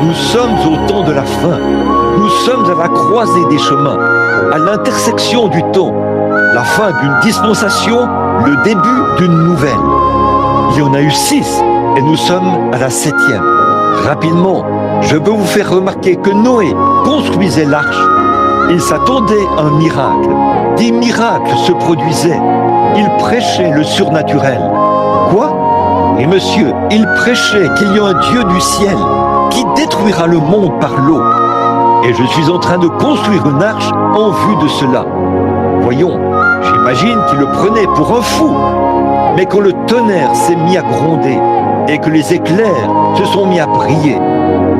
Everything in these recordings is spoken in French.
Nous sommes au temps de la fin. Nous sommes à la croisée des chemins, à l'intersection du temps. La fin d'une dispensation, le début d'une nouvelle. Il y en a eu 6 et nous sommes à la 7e. Rapidement, je veux vous faire remarquer que Noé construisait l'arche. Il s'attendait à un miracle. Des miracles se produisaient. Il prêchait le surnaturel. Quoi? Et monsieur, il prêchait qu'il y a un Dieu du ciel qui détruira le monde par l'eau. Et je suis en train de construire une arche en vue de cela. Voyons, j'imagine qu'il le prenait pour un fou. Mais quand le tonnerre s'est mis à gronder et que les éclairs se sont mis à briller,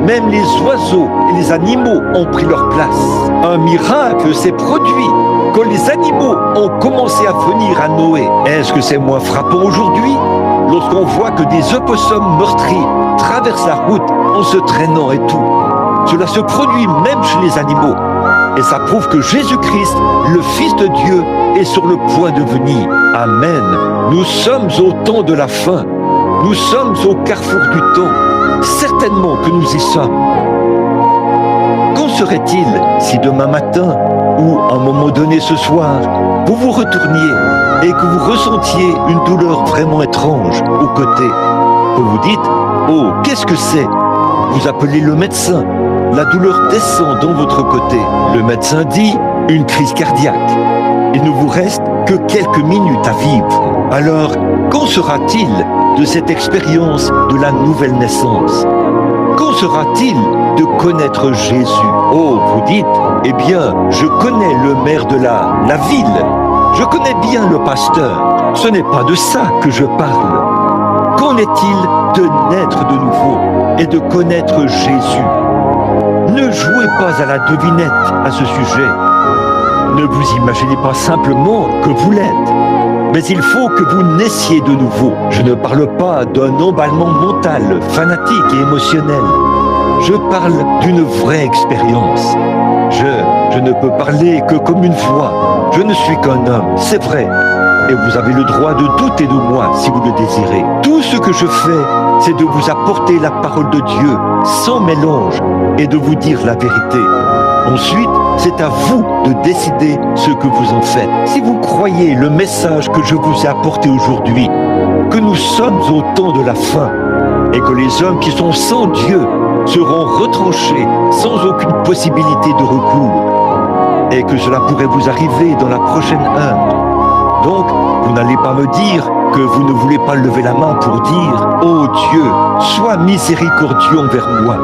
même les oiseaux et les animaux ont pris leur place. Un miracle s'est produit quand les animaux ont commencé à venir à Noé. Est-ce que c'est moins frappant aujourd'hui lorsqu'on voit que des opossums meurtris traversent la route en se traînant et tout? Cela se produit même chez les animaux. Et ça prouve que Jésus-Christ, le Fils de Dieu, est sur le point de venir. Amen. Nous sommes au temps de la fin. Nous sommes au carrefour du temps. Certainement que nous y sommes. Qu'en serait-il si demain matin, ou à un moment donné ce soir, vous vous retourniez et que vous ressentiez une douleur vraiment étrange au côté? Vous vous dites, oh, qu'est-ce que c'est? Vous appelez le médecin. La douleur descend dans votre côté. Le médecin dit une crise cardiaque. Il ne vous reste que quelques minutes à vivre. Alors, qu'en sera-t-il de cette expérience de la nouvelle naissance? Qu'en sera-t-il de connaître Jésus? Oh, vous dites, eh bien, je connais le maire de la ville. Je connais bien le pasteur. Ce n'est pas de ça que je parle. Qu'en est-il de naître de nouveau et de connaître Jésus? Ne jouez pas à la devinette à ce sujet. Ne vous imaginez pas simplement que vous l'êtes. Mais il faut que vous naissiez de nouveau. Je ne parle pas d'un emballement mental, fanatique et émotionnel. Je parle d'une vraie expérience. Je ne peux parler que comme une voix. Je ne suis qu'un homme, c'est vrai. Et vous avez le droit de douter de moi si vous le désirez. Tout ce que je fais, c'est de vous apporter la parole de Dieu, sans mélange, et de vous dire la vérité. Ensuite, c'est à vous de décider ce que vous en faites. Si vous croyez le message que je vous ai apporté aujourd'hui, que nous sommes au temps de la fin, et que les hommes qui sont sans Dieu seront retranchés sans aucune possibilité de recours, et que cela pourrait vous arriver dans la prochaine heure. Donc, vous n'allez pas me dire que vous ne voulez pas lever la main pour dire « Oh Dieu, sois miséricordieux envers moi ».